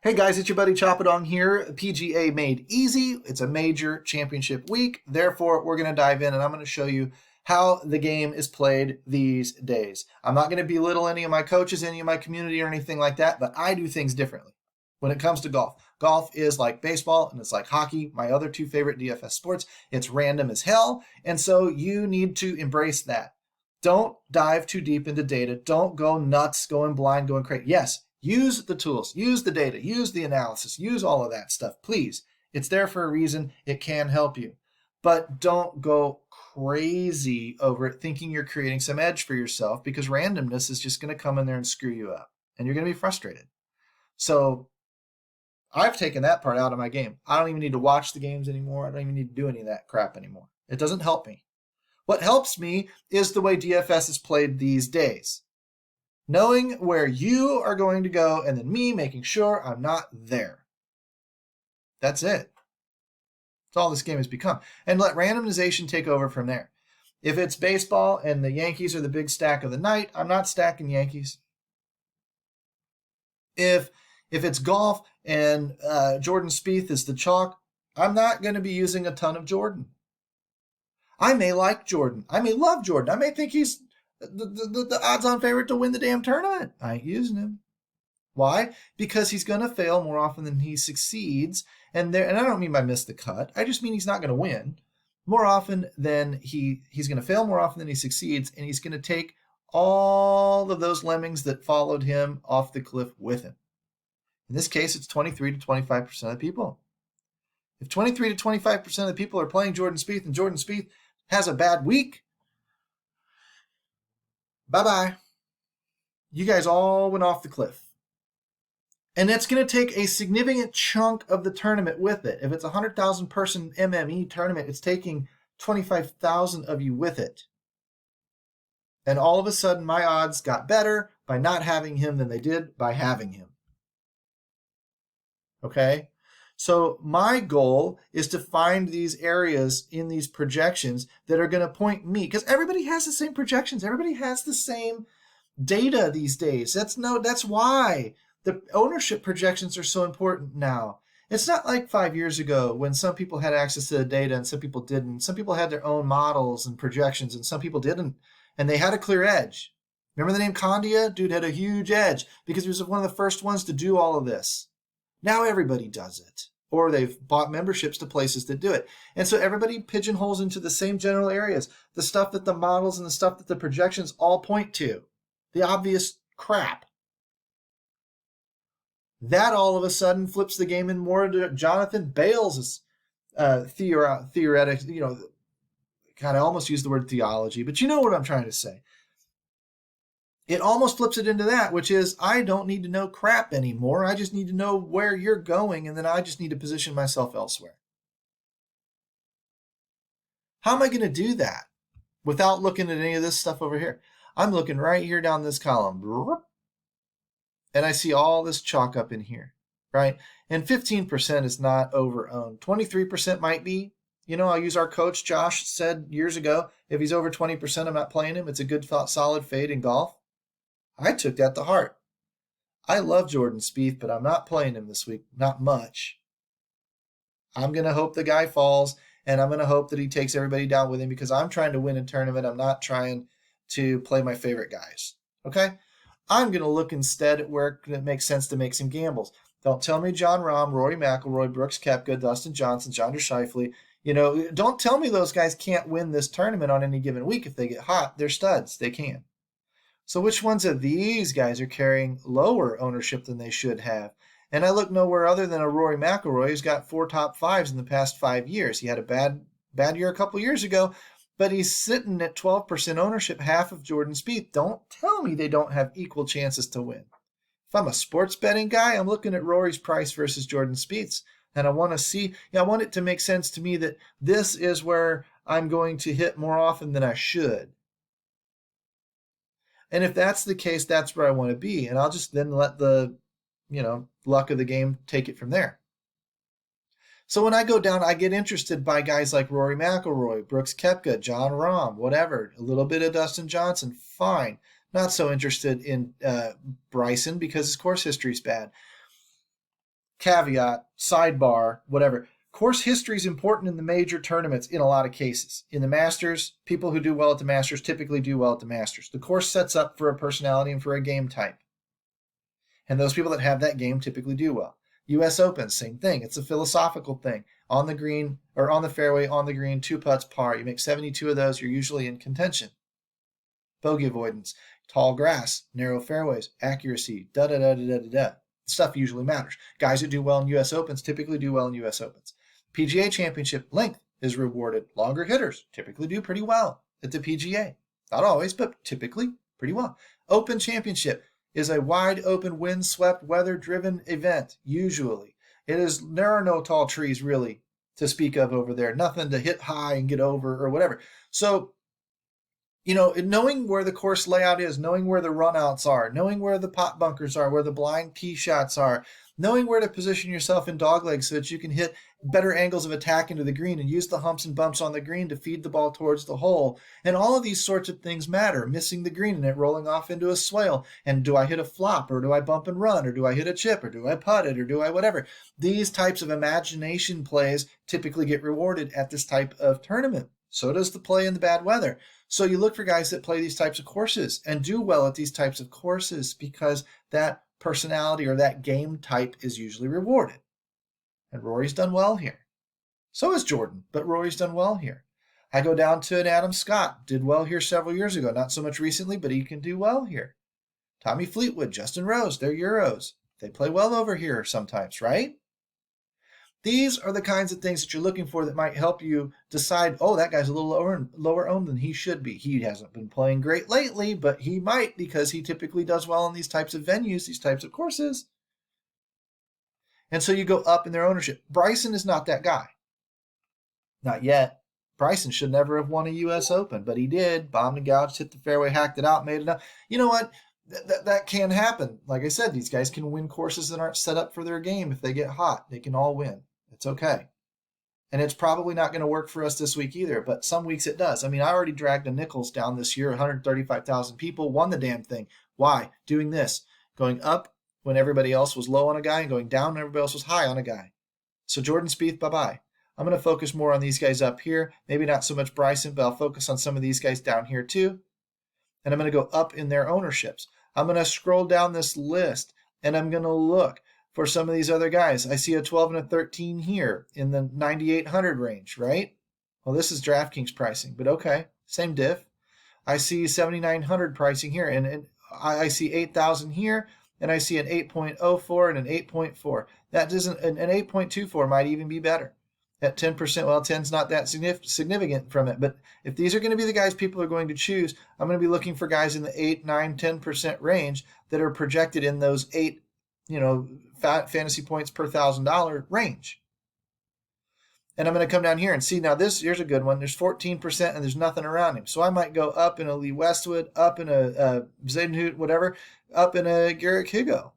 Hey guys, it's your buddy Choppadong here. PGA made easy. It's a major championship week. Therefore, we're going to dive in and I'm going to show you how the game is played these days. I'm not going to belittle any of my coaches, any of my community or anything like that, but I do things differently when it comes to golf. Golf is like baseball and it's like hockey, my other two favorite DFS sports. It's random as hell, and so you need to embrace that. Don't dive too deep into data. Don't go nuts, going blind, going crazy. Yes, use the tools, use the data, use the analysis, use all of that stuff, please. It's there for a reason. It can help you. But don't go crazy over it thinking you're creating some edge for yourself, because randomness is just going to come in there and screw you up, and you're going to be frustrated. So I've taken that part out of my game. I don't even need to watch the games anymore. I don't even need to do any of that crap anymore. It doesn't help me. What helps me is the way DFS is played these days. Knowing where you are going to go and then me making sure I'm not there. That's it. That's all this game has become. And let randomization take over from there. If it's baseball and the Yankees are the big stack of the night, I'm not stacking Yankees. If it's golf and Jordan Spieth is the chalk, I'm not going to be using a ton of Jordan. I may like Jordan. I may love Jordan. I may think he's the odds-on favorite to win the damn tournament. I ain't using him. Why? Because he's going to fail more often than he succeeds. And I don't mean by miss the cut. I just mean he's not going to win more often than he's going to fail more often than he succeeds. And he's going to take all of those lemmings that followed him off the cliff with him. In this case, it's 23 to 25% of the people. If 23 to 25% of the people are playing Jordan Spieth and Jordan Spieth has a bad week, bye-bye. You guys all went off the cliff. And it's going to take a significant chunk of the tournament with it. If it's a 100,000 person MME tournament, it's taking 25,000 of you with it. And all of a sudden, my odds got better by not having him than they did by having him. Okay? So my goal is to find these areas in these projections that are going to point me, because everybody has the same projections. Everybody has the same data these days. That's why the ownership projections are so important now. It's not like 5 years ago when some people had access to the data and some people didn't. Some people had their own models and projections and some people didn't. And they had a clear edge. Remember the name Condia? Dude had a huge edge because he was one of the first ones to do all of this. Now everybody does it. Or they've bought memberships to places that do it. And so everybody pigeonholes into the same general areas. The stuff that the models and the stuff that the projections all point to. The obvious crap. That all of a sudden flips the game in more to Jonathan Bales' theoretic, kind of almost use the word theology, but you know what I'm trying to say. It almost flips it into that, which is I don't need to know crap anymore. I just need to know where you're going, and then I just need to position myself elsewhere. How am I going to do that without looking at any of this stuff over here? I'm looking right here down this column, and I see all this chalk up in here, right? And 15% is not over-owned. 23% might be. I'll use our coach, Josh, said years ago, if he's over 20%, I'm not playing him. It's a good, solid fade in golf. I took that to heart. I love Jordan Spieth, but I'm not playing him this week. Not much. I'm going to hope the guy falls, and I'm going to hope that he takes everybody down with him because I'm trying to win a tournament. I'm not trying to play my favorite guys. Okay? I'm going to look instead at where it makes sense to make some gambles. Don't tell me Jon Rahm, Rory McIlroy, Brooks Koepka, Dustin Johnson, Xander Schauffele. Don't tell me those guys can't win this tournament on any given week if they get hot. They're studs. They can. So which ones of these guys are carrying lower ownership than they should have? And I look nowhere other than a Rory McIlroy who's got 4 top 5s in the past 5 years. He had a bad year a couple years ago, but he's sitting at 12% ownership, half of Jordan Spieth. Don't tell me they don't have equal chances to win. If I'm a sports betting guy, I'm looking at Rory's price versus Jordan Spieth's, and I want to see, I want it to make sense to me that this is where I'm going to hit more often than I should. And if that's the case, that's where I want to be. And I'll just then let the, luck of the game take it from there. So when I go down, I get interested by guys like Rory McIlroy, Brooks Koepka, Jon Rahm, whatever. A little bit of Dustin Johnson, fine. Not so interested in Bryson because his course history is bad. caveat, sidebar, whatever. Course history is important in the major tournaments in a lot of cases. In the Masters, people who do well at the Masters typically do well at the Masters. The course sets up for a personality and for a game type. And those people that have that game typically do well. U.S. Open, same thing. It's a philosophical thing. On the green, or on the fairway, on the green, 2 putts, par. You make 72 of those, you're usually in contention. Bogey avoidance, tall grass, narrow fairways, accuracy, da-da-da-da-da-da. Stuff usually matters. Guys that do well in U.S. Opens typically do well in U.S. Opens. PGA Championship, length is rewarded. Longer hitters typically do pretty well at the PGA. Not always, but typically pretty well. Open Championship is a wide open, wind-swept, weather-driven event, usually. There are no tall trees, really, to speak of over there. Nothing to hit high and get over or whatever. So, knowing where the course layout is, knowing where the runouts are, knowing where the pot bunkers are, where the blind tee shots are, knowing where to position yourself in dogleg so that you can hit better angles of attack into the green and use the humps and bumps on the green to feed the ball towards the hole. And all of these sorts of things matter. Missing the green and it rolling off into a swale. And do I hit a flop, or do I bump and run, or do I hit a chip, or do I putt it, or do I whatever? These types of imagination plays typically get rewarded at this type of tournament. So does the play in the bad weather. So you look for guys that play these types of courses and do well at these types of courses because that personality or that game type is usually rewarded. And Rory's done well here. So is Jordan, but Rory's done well here. I go down to an Adam Scott, did well here several years ago, not so much recently, but he can do well here. Tommy Fleetwood, Justin Rose, they're Euros. They play well over here sometimes, right? These are the kinds of things that you're looking for that might help you decide, oh, that guy's a little lower owned than he should be. He hasn't been playing great lately, but he might because he typically does well in these types of venues, these types of courses. And so you go up in their ownership. Bryson is not that guy. Not yet. Bryson should never have won a U.S. Open, but he did. Bombed and gouged, hit the fairway, hacked it out, made it up. You know what? That can happen. Like I said, these guys can win courses that aren't set up for their game if they get hot. They can all win. It's okay. And it's probably not going to work for us this week either, but some weeks it does. I mean, I already dragged a Nichols down this year. 135,000 people won the damn thing. Why? Doing this. Going up when everybody else was low on a guy and going down when everybody else was high on a guy. So Jordan Spieth, bye-bye. I'm going to focus more on these guys up here. Maybe not so much Bryson, but I'll focus on some of these guys down here too. And I'm going to go up in their ownerships. I'm going to scroll down this list and I'm going to look for some of these other guys. I see a 12 and a 13 here in the 9,800 range, right? Well, this is Draftkings pricing, but okay, same diff. I see 7,900 pricing here, and I see 8,000 here, and I see an 8.04 and an 8.4. That doesn't, an 8.24 might even be better at 10%. Well, 10's not that significant from it, but if these are going to be the guys people are going to choose, I'm going to be looking for guys in the 8, 9, 10% range that are projected in those 8, fantasy points per $1,000 range. And I'm going to come down here and see, now here's a good one. There's 14% and there's nothing around him. So I might go up in a Lee Westwood, up in a Zadenhout, whatever, up in a Garrett Higo,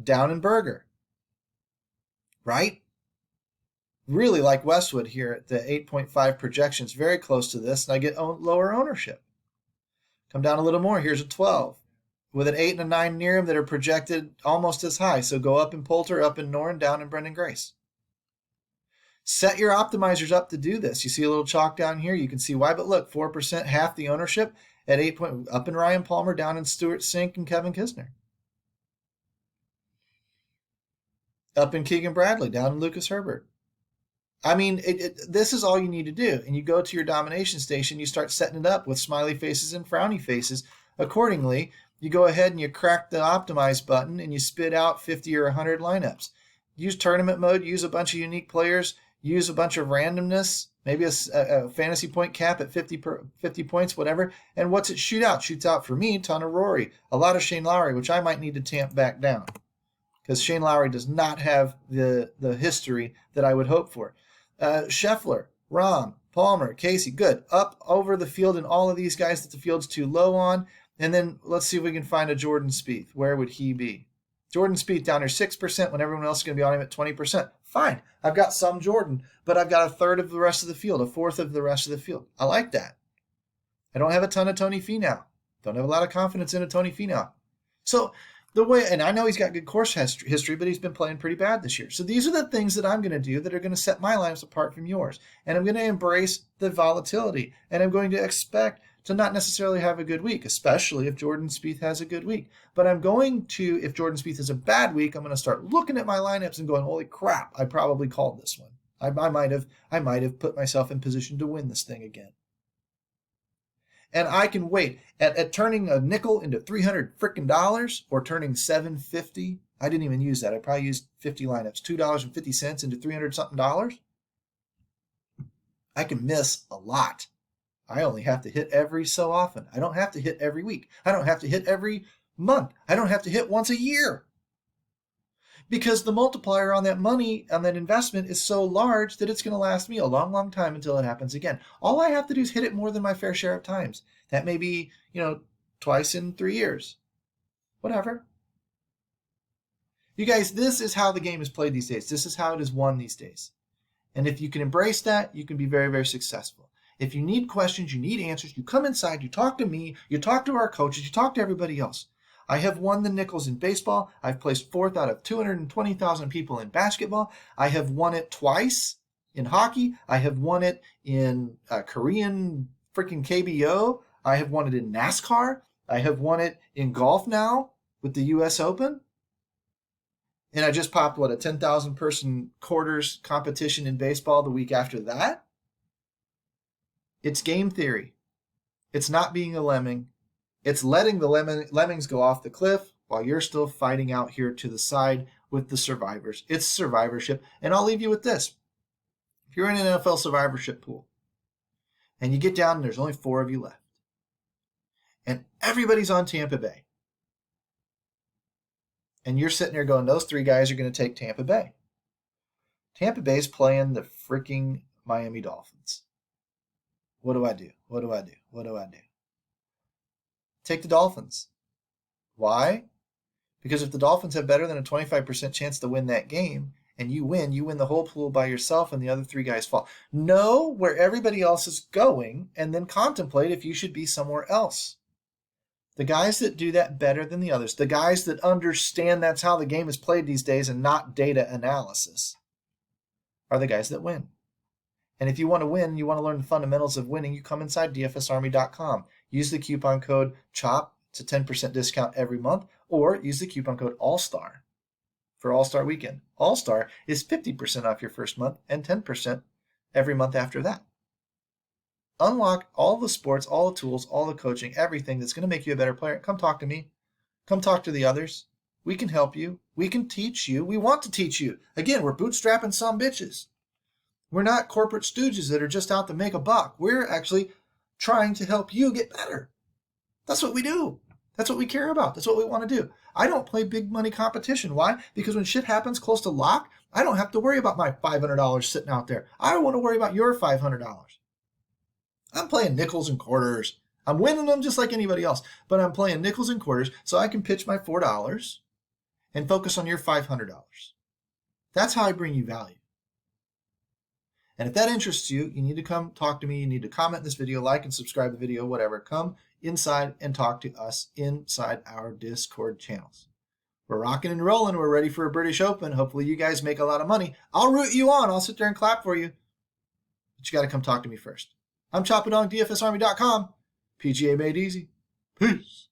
down in Berger, right? Really like Westwood here at the 8.5 projections, very close to this, and I get lower ownership. Come down a little more. Here's a 12. With an 8 and a 9 near him that are projected almost as high. So go up in Poulter, up in Noren, down in Brendan Grace. Set your optimizers up to do this. You see a little chalk down here. You can see why, but look, 4%, half the ownership at 8 point, up in Ryan Palmer, down in Stuart Sink and Kevin Kisner. Up in Keegan Bradley, down in Lucas Herbert. I mean, this is all you need to do. And you go to your domination station, you start setting it up with smiley faces and frowny faces accordingly. You go ahead and you crack the optimize button and you spit out 50 or 100 lineups. Use tournament mode, use a bunch of unique players, use a bunch of randomness, maybe a fantasy point cap at 50 points, whatever. And what's it shoot out? Shoots out for me, a ton of Rory, a lot of Shane Lowry, which I might need to tamp back down because Shane Lowry does not have the history that I would hope for. Scheffler, Rahm, Palmer, Casey, good. Up over the field and all of these guys that the field's too low on. And then let's see if we can find a Jordan Spieth. Where would he be? Jordan Spieth down here 6% when everyone else is going to be on him at 20%. Fine. I've got some Jordan, but I've got a third of the rest of the field, a fourth of the rest of the field. I like that. I don't have a ton of Tony Finau. Don't have a lot of confidence in a Tony Finau. So the way, and I know he's got good course history, but he's been playing pretty bad this year. So these are the things that I'm going to do that are going to set my lineups apart from yours. And I'm going to embrace the volatility. And I'm going to expect to not necessarily have a good week, especially if Jordan Spieth has a good week. But I'm going to, if Jordan Spieth has a bad week, I'm going to start looking at my lineups and going, holy crap, I probably called this one. I might have put myself in position to win this thing again. And I can wait at turning a nickel into $300 frickin' dollars, or turning $7.50. I didn't even use that. I probably used 50 lineups, $2.50 into $300 something dollars. I can miss a lot. I only have to hit every so often. I don't have to hit every week. I don't have to hit every month. I don't have to hit once a year. Because the multiplier on that money, on that investment, is so large that it's going to last me a long, long time until it happens again. All I have to do is hit it more than my fair share of times. That may be, twice in 3 years. Whatever. You guys, this is how the game is played these days. This is how it is won these days. And if you can embrace that, you can be very, very successful. If you need questions, you need answers, you come inside, you talk to me, you talk to our coaches, you talk to everybody else. I have won the nickels in baseball. I've placed 4th out of 220,000 people in basketball. I have won it twice in hockey. I have won it in Korean freaking KBO. I have won it in NASCAR. I have won it in golf now with the U.S. Open. And I just popped, a 10,000 person quarters competition in baseball the week after that? It's game theory. It's not being a lemming. It's letting the lemmings go off the cliff while you're still fighting out here to the side with the survivors. It's survivorship. And I'll leave you with this. If you're in an NFL survivorship pool and you get down and there's only 4 of you left and everybody's on Tampa Bay and you're sitting there going, those 3 guys are going to take Tampa Bay. Tampa Bay's playing the freaking Miami Dolphins. What do I do? What do I do? What do I do? Take the Dolphins. Why? Because if the Dolphins have better than a 25% chance to win that game, and you win the whole pool by yourself and the other 3 guys fall. Know where everybody else is going and then contemplate if you should be somewhere else. The guys that do that better than the others, the guys that understand that's how the game is played these days and not data analysis, are the guys that win. And if you want to win, you want to learn the fundamentals of winning, you come inside dfsarmy.com. Use the coupon code CHOP. It's a 10% discount every month. Or use the coupon code ALLSTAR for All-Star Weekend. All-Star is 50% off your first month and 10% every month after that. Unlock all the sports, all the tools, all the coaching, everything that's going to make you a better player. Come talk to me. Come talk to the others. We can help you. We can teach you. We want to teach you. Again, we're bootstrapping some bitches. We're not corporate stooges that are just out to make a buck. We're actually trying to help you get better. That's what we do. That's what we care about. That's what we want to do. I don't play big money competition. Why? Because when shit happens close to lock, I don't have to worry about my $500 sitting out there. I don't want to worry about your $500. I'm playing nickels and quarters. I'm winning them just like anybody else, but I'm playing nickels and quarters so I can pitch my $4 and focus on your $500. That's how I bring you value. And if that interests you, you need to come talk to me. You need to comment this video, like and subscribe to the video, whatever. Come inside and talk to us inside our Discord channels. We're rocking and rolling. We're ready for a British Open. Hopefully you guys make a lot of money. I'll root you on. I'll sit there and clap for you. But you got to come talk to me first. I'm ChopItOn, DFSArmy.com. PGA made easy. Peace.